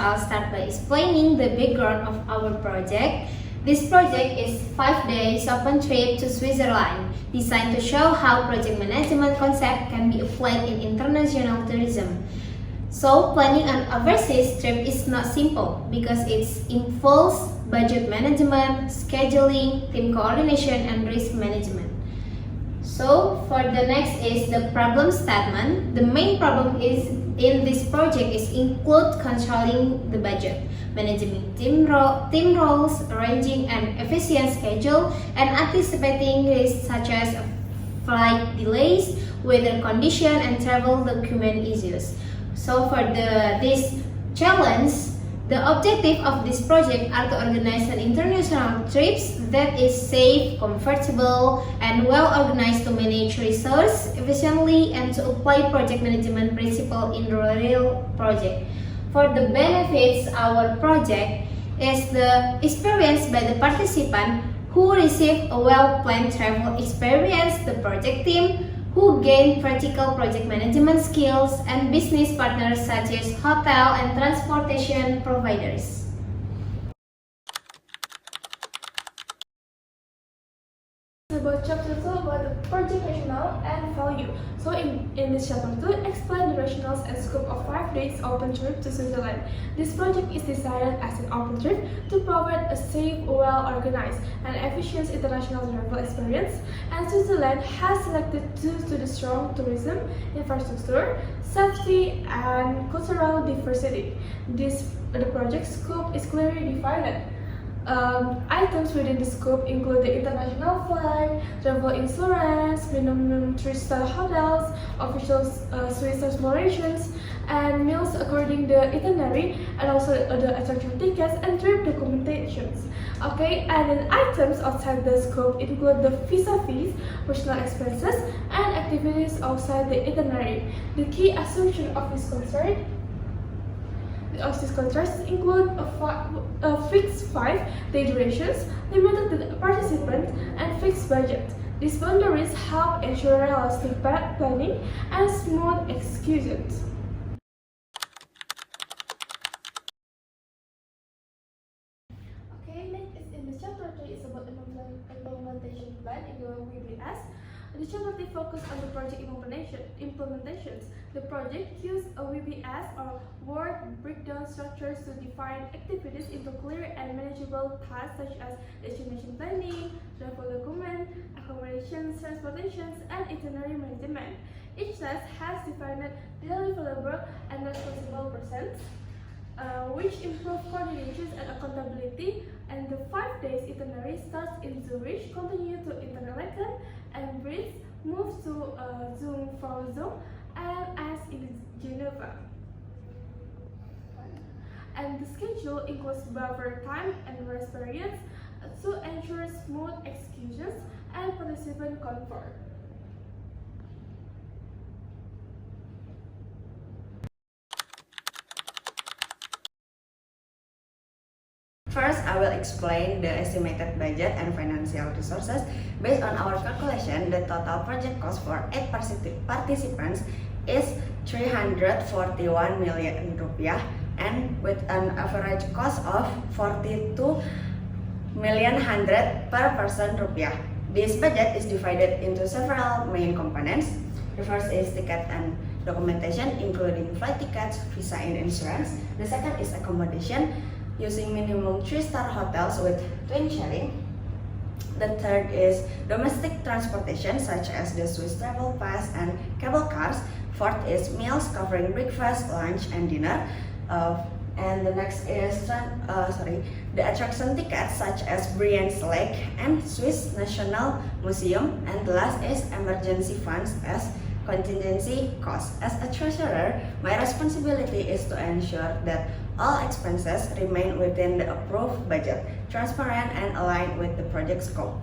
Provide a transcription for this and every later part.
I'll start by explaining the background of our project. This project is 5 days open trip to Switzerland, designed to show how project management concept can be applied in international tourism. So, planning an overseas trip is not simple because it involves budget management, scheduling, team coordination, and risk management. So, for the next is the problem statement. The main problem is in this project is include controlling the budget, managing team roles, arranging an efficient schedule, and anticipating risks such as flight delays, weather condition, and travel document issues. So for this challenge, the objective of this project are to organize an international trips that is safe, comfortable, and well organized to manage resources efficiently and to apply project management principle in the real project. For the benefits, our project is the experience by the participant who receive a well-planned travel experience, the project team who gain practical project management skills, and business partners such as hotel and transportation providers. About chapter 2 about the project rationale and value. So in this chapter 2, explain the rationales and scope of 5 days open trip to Switzerland. This project is designed as an open trip to provide a safe, well-organized, and efficient international travel experience, and Switzerland has selected due to the strong tourism, infrastructure, safety, and cultural diversity. The project scope is clearly defined. Items within the scope include the international flight, travel insurance, minimum 3-star hotels, official Swiss explorations, and meals according to the itinerary, and also the attraction tickets and trip documentations. Okay, and then items outside the scope include the visa fees, personal expenses, and activities outside the itinerary. The key assumption of this contracts include a fixed 5-day durations, limited to the participant, and fixed budget. These boundaries help ensure realistic planning and smooth execution. Okay, next is in the chapter 3 is about implementation plan in the WBS. The chapter focuses on the project implementations. The project uses a WBS or word breakdown structures to define activities into clear and manageable tasks such as destination planning, travel document, accommodations, transportations, and itinerary management. Each task has defined deliverable and responsible persons, which improve coordination and accountability. And the 5 days itinerary starts in Zurich, continue to Interlaken, and Brits moves to Zoom from Zoom, and as in Geneva. And the schedule includes buffer time and rest periods to ensure smooth executions and participant comfort. First, I will explain the estimated budget and financial resources. Based on our calculation, the total project cost for 8 participants is 341 million rupiah, and with an average cost of 42,100,000 per person rupiah. This budget is divided into several main components. The first is ticket and documentation, including flight tickets, visa, and insurance. The second is accommodation, using minimum 3-star hotels with twin sharing. The third is domestic transportation such as the Swiss travel pass and cable cars. Fourth is meals covering breakfast, lunch, and dinner. And the next is the attraction tickets such as Brienz Lake and Swiss National Museum. And the last is emergency funds as contingency costs. As a treasurer, my responsibility is to ensure that all expenses remain within the approved budget, transparent and aligned with the project scope.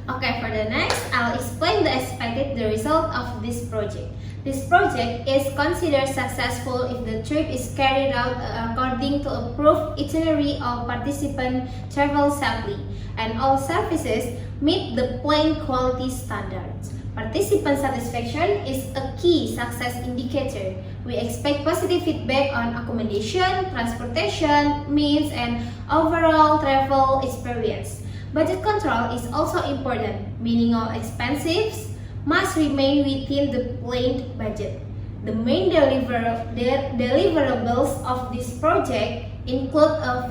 Okay, for the next, I'll explain the expected result of this project. This project is considered successful if the trip is carried out according to approved itinerary or participant travel safely, and all services meet the plane quality standards. Participant satisfaction is a key success indicator. We expect positive feedback on accommodation, transportation, means, and overall travel experience. Budget control is also important, meaning all expenses must remain within the planned budget. The main deliverables of this project include a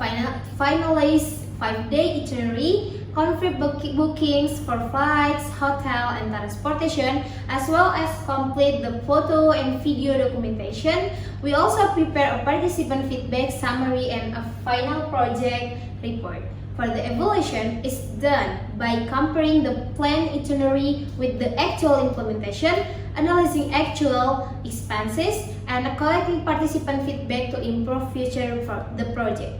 finalized 5-day itinerary, confirmed bookings for flights, hotel, and transportation, as well as complete the photo and video documentation. We also prepare a participant feedback summary and a final project report. For the evaluation is done by comparing the planned itinerary with the actual implementation, analyzing actual expenses, and collecting participant feedback to improve future the project.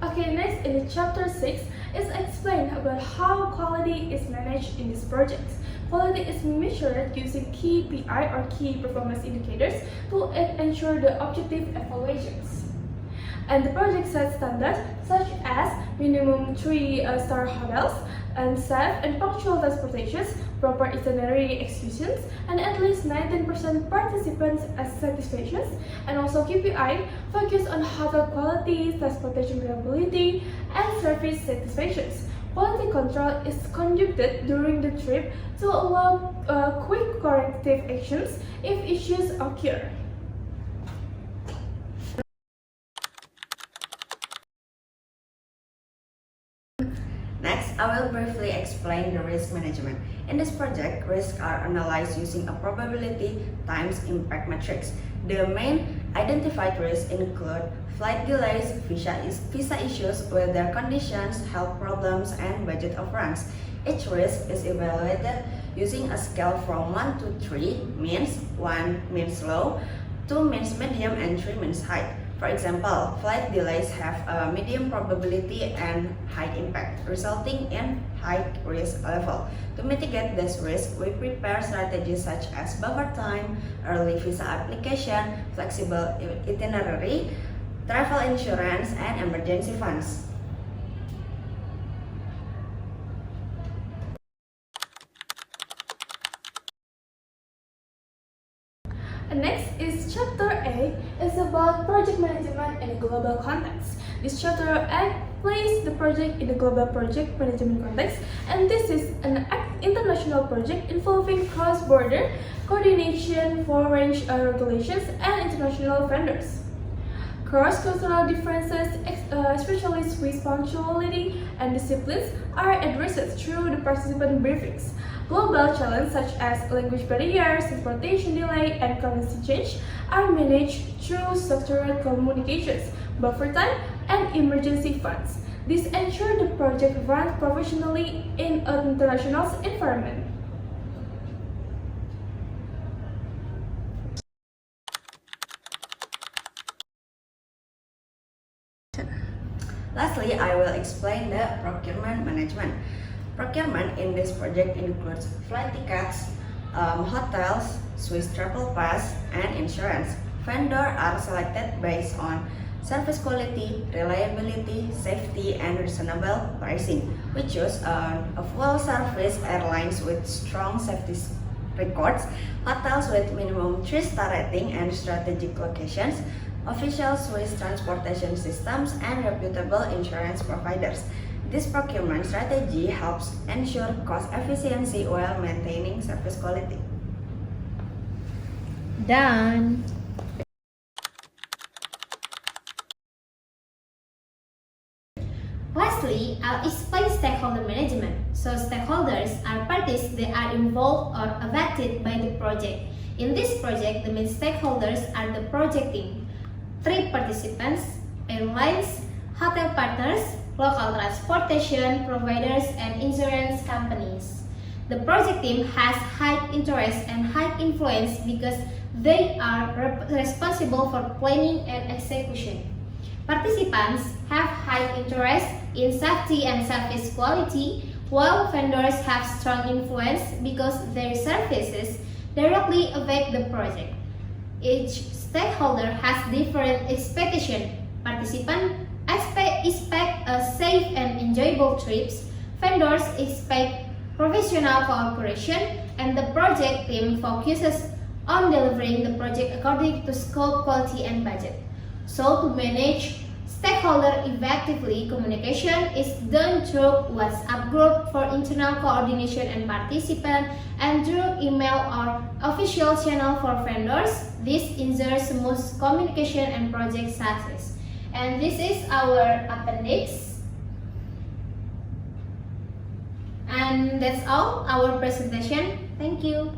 Okay, next in chapter 6 is explained about how quality is managed in this project. Quality is measured using KPI or key performance indicators to ensure the objective evaluations. And the project sets standards such as minimum 3-star hotels and safe and punctual transportations, proper itinerary executions, and at least 19% participants as satisfactions. And also KPI focus on hotel quality, transportation reliability, and service satisfactions. Quality control is conducted during the trip to allow quick corrective actions if issues occur. Next, I will briefly explain the risk management. In this project, risks are analyzed using a probability times impact matrix. The main identified risks include flight delays, visa issues, weather conditions, health problems, and budget overruns. Each risk is evaluated using a scale from 1 to 3 means 1 means low, 2 means medium, and 3 means high. For example, flight delays have a medium probability and high impact, resulting in high risk level. To mitigate this risk, we prepare strategies such as buffer time, early visa application, flexible itinerary, travel insurance, and emergency funds. Next is chapter 8 is about project management in a global context. This chapter 8 places the project in the global project management context, and this is an international project involving cross-border coordination, foreign regulations, and international vendors. Cross-cultural differences, especially Swiss punctuality and disciplines, are addressed through the participant briefings. Global challenges such as language barriers, transportation delay, and currency change are managed through structured communications, buffer time, and emergency funds. This ensures the project runs professionally in an international environment. Lastly, I will explain the procurement management. Procurement in this project includes flight tickets, hotels, Swiss travel pass, and insurance. Vendors are selected based on service quality, reliability, safety, and reasonable pricing. We choose a full-service airlines with strong safety records, hotels with minimum 3-star rating and strategic locations, official Swiss transportation systems, and reputable insurance providers. This procurement strategy helps ensure cost efficiency while maintaining service quality. Done! Lastly, I'll explain stakeholder management. So stakeholders are parties that are involved or affected by the project. In this project, the main stakeholders are the project team, trip participants, airlines, hotel partners, local transportation providers, and insurance companies. The project team has high interest and high influence because they are responsible for planning and execution. Participants have high interest in safety and service quality, while vendors have strong influence because their services directly affect the project. Each stakeholder has different expectations. Participants expect a safe and enjoyable trips. Vendors expect professional cooperation, and the project team focuses on delivering the project according to scope, quality, and budget. So to manage stakeholder effectively, communication is done through WhatsApp group for internal coordination and participation, and through email or official channel for vendors. This ensures smooth communication and project success. And this is our appendix. And that's all our presentation. Thank you.